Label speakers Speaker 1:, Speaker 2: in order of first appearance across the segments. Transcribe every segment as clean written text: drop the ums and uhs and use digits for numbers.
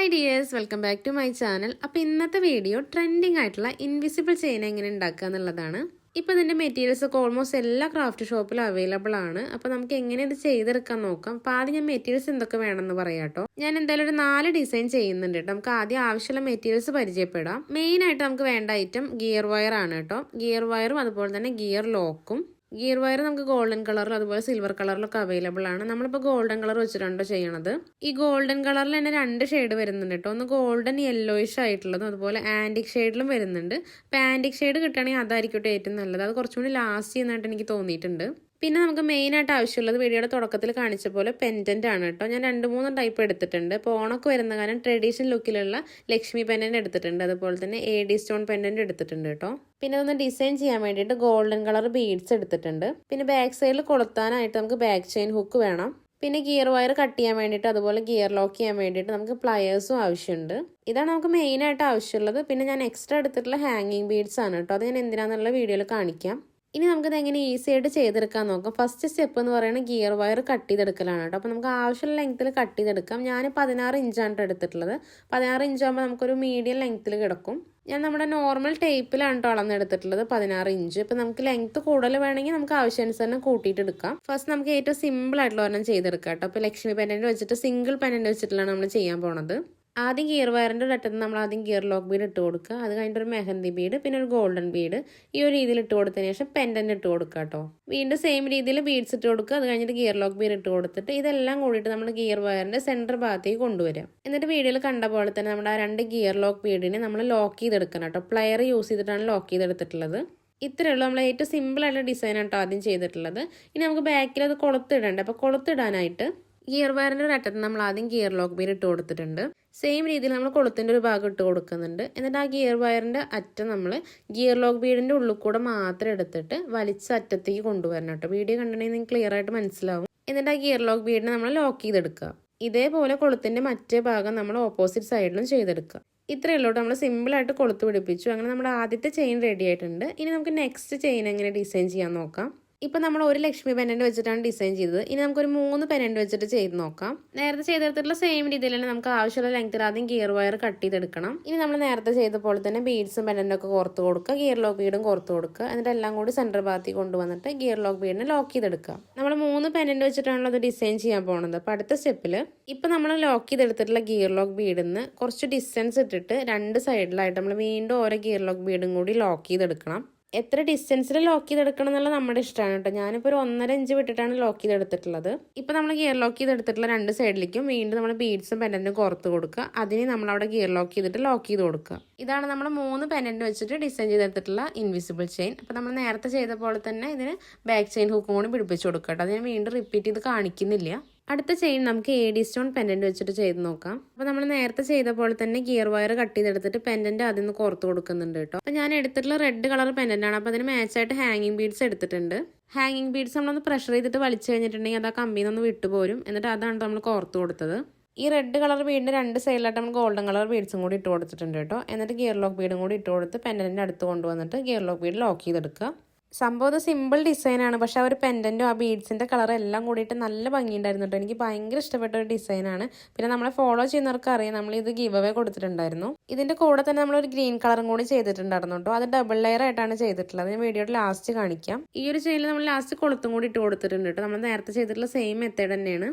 Speaker 1: Hi dears, welcome back to my channel. അപ്പോൾ ഇന്നത്തെ video trending ആയിട്ടുള്ള ഇൻവിസിബിൾ ചെയിൻ എങ്ങനെ ഉണ്ടാക്കുക എന്നുള്ളതാണ്. ഇപ്പോൾ ഇതിൻ്റെ മെറ്റീരിയൽസ് ഒക്കെ ഓൾമോസ്റ്റ് എല്ലാ ക്രാഫ്റ്റ് ഷോപ്പിലും അവൈലബിൾ ആണ്. അപ്പോൾ നമുക്ക് എങ്ങനെ ഇത് ചെയ്തെടുക്കാൻ നോക്കാം. അപ്പോൾ ആദ്യം ഞാൻ മെറ്റീരിയൽസ് എന്തൊക്കെ വേണമെന്ന് പറയാം കേട്ടോ. ഞാൻ എന്തായാലും ഒരു 4 ഡിസൈൻ ചെയ്യുന്നുണ്ട് കേട്ടോ. നമുക്ക് ആദ്യം ആവശ്യമുള്ള മെറ്റീരിയൽസ് പരിചയപ്പെടാം. മെയിനായിട്ട് നമുക്ക് വേണ്ട ഐറ്റം ഗിയർ വയർ ആണ് കേട്ടോ. ഗിയർ വയറും അതുപോലെ തന്നെ ഗിയർ ലോക്കും. ഗിയർ വയർ നമുക്ക് ഗോൾഡൻ കളറിൽ അതുപോലെ സിൽവർ കളറിലൊക്കെ അവൈലബിൾ ആണ്. നമ്മളിപ്പോൾ ഗോൾഡൻ കളർ വെച്ചിട്ടുണ്ടോ ചെയ്യണത്. ഈ ഗോൾഡൻ കളറിൽ തന്നെ 2 ഷെയ്ഡ് വരുന്നുണ്ട് കേട്ടോ. ഒന്ന് ഗോൾഡൻ യെല്ലോയിഷ് ആയിട്ടുള്ളതും അതുപോലെ ആൻറ്റിക് ഷെയ്ഡിലും വരുന്നുണ്ട്. അപ്പോൾ ആൻറ്റിക് ഷെയ്ഡ് കിട്ടുകയാണെങ്കിൽ അതായിരിക്കട്ടെ ഏറ്റവും നല്ലത്. അത് കുറച്ചും കൂടി ലാസ്റ്റ് ചെയ്യുന്നതായിട്ട് എനിക്ക് തോന്നിയിട്ടുണ്ട്. പിന്നെ നമുക്ക് മെയിനായിട്ട് ആവശ്യമുള്ളത് വീഡിയോയുടെ തുടക്കത്തിൽ കാണിച്ച പോലെ പെൻഡൻ്റ് ആണ് കേട്ടോ. ഞാൻ 2-3 ടൈപ്പ് എടുത്തിട്ടുണ്ട്. ഇപ്പോൾ ഓണൊക്കെ വരുന്ന കാരണം ട്രഡീഷണൽ ലുക്കിലുള്ള ലക്ഷ്മി പെൻഡൻ്റ് എടുത്തിട്ടുണ്ട്. അതുപോലെ തന്നെ AD സ്റ്റോൺ പെൻഡൻ്റ് എടുത്തിട്ടുണ്ട് കേട്ടോ. പിന്നെ അതൊന്ന് ഡിസൈൻ ചെയ്യാൻ വേണ്ടിയിട്ട് ഗോൾഡൻ കളർ ബീഡ്സ് എടുത്തിട്ടുണ്ട്. പിന്നെ ബാക്ക് സൈഡിൽ കൊളുത്താനായിട്ട് നമുക്ക് ബാക്ക് ചെയിൻ ഹുക്ക് വേണം. പിന്നെ ഗിയർ വയർ കട്ട് ചെയ്യാൻ വേണ്ടിയിട്ട് അതുപോലെ ഗിയർ ലോക്ക് ചെയ്യാൻ വേണ്ടിയിട്ട് നമുക്ക് പ്ലയേഴ്സും ആവശ്യമുണ്ട്. ഇതാണ് നമുക്ക് മെയിനായിട്ട് ആവശ്യമുള്ളത്. പിന്നെ ഞാൻ എക്സ്ട്രാ എടുത്തിട്ടുള്ള ഹാങ്ങിങ് ബീഡ്സ് ആണ് കേട്ടോ. അത് ഞാൻ എന്തിനാന്നുള്ള വീഡിയോയിൽ കാണിക്കാം. ഇനി നമുക്കിത് എങ്ങനെ ഈസി ആയിട്ട് ചെയ്തെടുക്കാൻ നോക്കാം. ഫസ്റ്റ് സ്റ്റെപ്പ് എന്ന് പറയുന്നത് ഗിയർ വയർ കട്ട് ചെയ്തെടുക്കലാണ് കേട്ടോ. അപ്പോൾ നമുക്ക് ആവശ്യമുള്ള ലെങ്ത്തിൽ കട്ട് ചെയ്തെടുക്കാം. ഞാൻ 16 ഇഞ്ചാണ് എടുത്തിട്ടുള്ളത്. 16 ഇഞ്ചാകുമ്പോൾ നമുക്കൊരു മീഡിയം ലെങ്ത്തിൽ കിടക്കും. ഞാൻ നമ്മുടെ നോർമൽ ടേപ്പിലാണ് കേട്ടോ അളന്നെടുത്തിട്ടുള്ളത് 16 ഇഞ്ച്. ഇപ്പം നമുക്ക് ലെങ്ത്ത് കൂടുതൽ വേണമെങ്കിൽ നമുക്ക് ആവശ്യാനുസരണം കൂട്ടിയിട്ട് എടുക്കാം. ഫസ്റ്റ് നമുക്ക് ഏറ്റവും സിമ്പിൾ ആയിട്ടുള്ള ഒരെണ്ണം ചെയ്തെടുക്കാം കേട്ടോ. അപ്പോൾ ലക്ഷ്മി പെൻഡന്റ് വെച്ചിട്ട് സിംഗിൾ പെൻഡന്റ് വെച്ചിട്ടുള്ളതാണ് നമ്മൾ ചെയ്യാൻ പോണത്. ആദ്യം ഗിയർ വയറിൻ്റെ ഒരറ്റത്ത് നമ്മൾ ആദ്യം ഗിയർ ലോക്ക് ബീഡ് ഇട്ട് കൊടുക്കുക. അത് കഴിഞ്ഞിട്ട് ഒരു മെഹന്തി ബീഡ്, പിന്നെ ഒരു ഗോൾഡൻ ബീഡ് ഈ ഒരു രീതിയിൽ ഇട്ട് കൊടുത്തതിന് ശേഷം പെൻഡന്റ് ഇട്ട് കൊടുക്കുക കേട്ടോ. വീണ്ടും സെയിം രീതിയിൽ ബീഡ്സ് ഇട്ട് കൊടുക്കുക. അത് കഴിഞ്ഞിട്ട് ഗിയർ ലോക്ക് ബീഡ് ഇട്ട് കൊടുത്തിട്ട് ഇതെല്ലാം കൂടിയിട്ട് നമ്മൾ ഗിയർ വയറിൻ്റെ സെൻറ്റർ ഭാഗത്തേക്ക് കൊണ്ടുവരാം. എന്നിട്ട് വീഡിയോയിൽ കണ്ട പോലെ തന്നെ നമ്മുടെ ആ 2 ഗിയർ ലോക്ക് ബീഡിനെ നമ്മൾ ലോക്ക് ചെയ്തെടുക്കണം കേട്ടോ. പ്ലെയർ യൂസ് ചെയ്തിട്ടാണ് ലോക്ക് ചെയ്തെടുത്തിട്ടുള്ളത്. ഇത്രയേ ഉള്ളൂ. നമ്മൾ ഏറ്റവും സിമ്പിളായിട്ടുള്ള ഡിസൈൻ ആട്ടോ ആദ്യം ചെയ്തിട്ടുള്ളത്. ഇനി നമുക്ക് ബാക്കിൽ അത് കൊളുത്തിടണ്ടേ. അപ്പോൾ കൊളുത്തിടാനായിട്ട് ഗിയർ വയറിൻ്റെ ഒരു അറ്റത്ത് നമ്മൾ ആദ്യം ഗിയർ ലോക്ക് ബീഡ് ഇട്ട് കൊടുത്തിട്ടുണ്ട്. സെയിം രീതിയിൽ നമ്മൾ കൊളുത്തിൻ്റെ ഒരു ഭാഗം ഇട്ട് കൊടുക്കുന്നുണ്ട്. എന്നിട്ട് ആ ഗിയർ വയറിൻ്റെ അറ്റം നമ്മൾ ഗിയർ ലോക്ക് ബീഡിൻ്റെ ഉള്ളിൽ കൂടെ മാത്രം എടുത്തിട്ട് വലിച്ച അറ്റത്തേക്ക് കൊണ്ടുവരണം കേട്ടോ. വീഡിയോ കണ്ടിട്ടുണ്ടെങ്കിൽ നിങ്ങൾക്ക് ക്ലിയർ ആയിട്ട് മനസ്സിലാവും. എന്നിട്ട് ആ ഗിയർ ലോക്ക് ബീഡിനെ നമ്മൾ ലോക്ക് ചെയ്തെടുക്കുക. ഇതേപോലെ കൊളുത്തിൻ്റെ മറ്റേ ഭാഗം നമ്മൾ ഓപ്പോസിറ്റ് സൈഡിലും ചെയ്തെടുക്കുക. ഇത്രയേ ഉള്ളൂ. നമ്മൾ സിമ്പിളായിട്ട് കൊളുത്ത് പിടിപ്പിച്ചു. അങ്ങനെ നമ്മുടെ ആദ്യത്തെ ചെയിൻ റെഡി ആയിട്ടുണ്ട്. ഇനി നമുക്ക് നെക്സ്റ്റ് ചെയിൻ എങ്ങനെ ഡിസൈൻ ചെയ്യാൻ നോക്കാം. ഇപ്പം നമ്മൾ ഒരു ലക്ഷ്മി പെൻഡന്റ് വെച്ചിട്ടാണ് ഡിസൈൻ ചെയ്തത്. ഇനി നമുക്കൊരു 3 പെൻഡന്റ് വെച്ചിട്ട് ചെയ്ത് നോക്കാം. നേരത്തെ ചെയ്തെടുത്തിട്ടുള്ള സെയിം രീതിയിൽ തന്നെ നമുക്ക് ആവശ്യമുള്ള ലെങ്ത്തിൽ ആദ്യം ഗിയർ വയർ കട്ട് ചെയ്തെടുക്കണം. ഇനി നമ്മൾ നേരത്തെ ചെയ്ത പോലെ തന്നെ ബീഡ്സും പെൻഡന്റും ഒക്കെ കോർത്ത് കൊടുക്കുക. ഗിയർ ലോക്ക് ബീഡും കോർത്ത് കൊടുക്കുക. എന്നിട്ട് എല്ലാം കൂടി സെൻറ്റർ ഭാഗത്തേക്ക് കൊണ്ടുവന്നിട്ട് ഗിയർ ലോക്ക് ബീഡിനെ ലോക്ക് ചെയ്തെടുക്കുക. നമ്മൾ 3 പെൻഡന്റ് വെച്ചിട്ടാണല്ലോ അത് ഡിസൈൻ ചെയ്യാൻ പോകുന്നത്. അപ്പോൾ അടുത്ത സ്റ്റെപ്പിൽ ഇപ്പം നമ്മൾ ലോക്ക് ചെയ്തെടുത്തിട്ടുള്ള ഗിയർ ലോക്ക് ബീഡിൽ നിന്ന് കുറച്ച് ഡിസ്റ്റൻസ് ഇട്ടിട്ട് 2 സൈഡിലായിട്ട് നമ്മൾ വീണ്ടും ഓരോ ഗിയർ ലോക്ക് ബീഡും കൂടി ലോക്ക് ചെയ്തെടുക്കണം. എത്ര ഡിസ്റ്റൻസിൽ ലോക്ക് ചെയ്തെടുക്കണം എന്നുള്ളത് നമ്മുടെ ഇഷ്ടമാണ് കേട്ടോ. ഞാനിപ്പോൾ ഒരു 1.5 ഇഞ്ച് വിട്ടിട്ടാണ് ലോക്ക് ചെയ്തെടുത്തിട്ടുള്ളത്. ഇപ്പോൾ നമ്മൾ ഗിയർ ലോക്ക് ചെയ്തെടുത്തിട്ടുള്ള 2 സൈഡിലേക്കും വീണ്ടും നമ്മൾ ബീഡ്സും പെൻഡന്റും കോർത്ത് കൊടുക്കുക. അതിന് നമ്മളവിടെ ഗിയർ ലോക്ക് ചെയ്തിട്ട് ലോക്ക് ചെയ്ത് കൊടുക്കുക. ഇതാണ് നമ്മൾ 3 പെൻഡന്റ് വെച്ചിട്ട് ഡിസൈൻ ചെയ്തെടുത്തിട്ടുള്ള ഇൻവിസിബിൾ ചെയിൻ. അപ്പോൾ നമ്മൾ നേരത്തെ ചെയ്ത പോലെ തന്നെ ഇതിന് ബാക്ക് ചെയിൻ ഹുക്കും കൂടി പിടിപ്പിച്ച് കൊടുക്കുക കേട്ടോ. അത് ഞാൻ വീണ്ടും റിപ്പീറ്റ് ചെയ്ത് കാണിക്കുന്നില്ല. അടുത്ത ചെയിൻ നമുക്ക് AD സ്റ്റോൺ പെൻഡന്റ് വെച്ചിട്ട് ചെയ്ത് നോക്കാം. അപ്പോൾ നമ്മൾ നേരത്തെ ചെയ്ത പോലെ തന്നെ ഗിയർ വയർ കട്ട് ചെയ്തെടുത്തിട്ട് പെൻഡന്റ് അതിൽ നിന്ന് കോർത്ത് കൊടുക്കുന്നുണ്ട് കേട്ടോ. അപ്പോൾ ഞാൻ എടുത്തിട്ടുള്ള റെഡ് കളർ പെൻഡന്റ് ആണ്. അപ്പോൾ അതിന് മാച്ചായിട്ട് ഹാങ്ങിങ് ബീഡ്സ് എടുത്തിട്ടുണ്ട്. ഹാങ്ങിങ് ബീഡ്സ് നമ്മളൊന്ന് പ്രഷർ ചെയ്തിട്ട് വലിച്ചു കഴിഞ്ഞിട്ടുണ്ടെങ്കിൽ അത് ആ കമ്പിയിൽ നിന്ന് വിട്ടുപോരും. എന്നിട്ട് അതാണ് നമ്മൾ കോർത്ത് കൊടുത്തത്. ഈ റെഡ് കളർ ബീഡിൻ്റെ 2 സൈഡിലായിട്ട് നമ്മൾ ഗോൾഡൻ കളർ ബീഡ്സും കൂടി ഇട്ട് കൊടുത്തിട്ടുണ്ട് കേട്ടോ. എന്നിട്ട് ഗിയർ ലോക്ക് ബീഡും കൂടി ഇട്ട് കൊടുത്ത് പെൻഡന്റിൻ്റെ അടുത്ത് കൊണ്ടുവന്നിട്ട് ഗിയർ ലോക്ക് ബീഡ് ലോക്ക് ചെയ്തെടുക്കുക. സംഭവം ഇത് സിമ്പിൾ ഡിസൈനാണ്. പക്ഷേ ആ ഒരു പെൻഡൻറ്റും ആ ബീഡ്സിൻ്റെ കളർ എല്ലാം കൂടിയിട്ട് നല്ല ഭംഗിയുണ്ടായിരുന്നു കേട്ടോ. എനിക്ക് ഭയങ്കര ഇഷ്ടപ്പെട്ട ഒരു ഡിസൈനാണ്. പിന്നെ നമ്മളെ ഫോളോ ചെയ്യുന്നവർക്ക് അറിയാം, നമ്മൾ ഇത് ഗിവ് അവേ കൊടുത്തിട്ടുണ്ടായിരുന്നു. ഇതിൻ്റെ കൂടെ തന്നെ നമ്മളൊരു ഗ്രീൻ കളറും കൂടി ചെയ്തിട്ടുണ്ടായിരുന്നു കേട്ടോ. അത് ഡബിൾ ലെയർ ആയിട്ടാണ് ചെയ്തിട്ടുള്ളത്. ഞാൻ വീഡിയോയുടെ ലാസ്റ്റ് കാണിക്കാം. ഈ ഒരു ചെയിനിൽ നമ്മൾ ലാസ്റ്റ് കൊളുത്തും കൂടി ഇട്ട് കൊടുത്തിട്ടുണ്ട് കേട്ടോ. നമ്മൾ നേരത്തെ ചെയ്തിട്ടുള്ള സെയിം മെത്തേഡ് തന്നെയാണ്.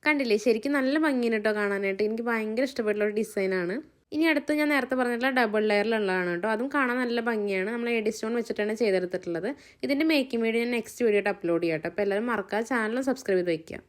Speaker 1: കണ്ടില്ലേ, ശരിക്കും നല്ല ഭംഗിയാണ് കേട്ടോ കാണാനായിട്ട്. എനിക്ക് ഭയങ്കര ഇഷ്ടപ്പെട്ടുള്ള ഒരു ഡിസൈനാണ്. ഇനി അടുത്ത് ഞാൻ നേരത്തെ പറഞ്ഞിട്ടുള്ള ഡബിൾ ലെയറിലുള്ളതാണ് കേട്ടോ. അതും കാണാൻ നല്ല ഭംഗിയാണ്. നമ്മൾ AD സ്റ്റോൺ വെച്ചിട്ടാണ് ചെയ്തെടുത്തിട്ടുള്ളത്. ഇതിൻ്റെ മേക്കിംഗ് വീഡിയോ ഞാൻ നെക്സ്റ്റ് വീഡിയോ അപ്ലോഡ് ചെയ്യാം കേട്ടോ. അപ്പോൾ എല്ലാവരും മറക്കാതെ ചാനൽ സബ്സ്ക്രൈബ് ചെയ്ത് വയ്ക്കുക.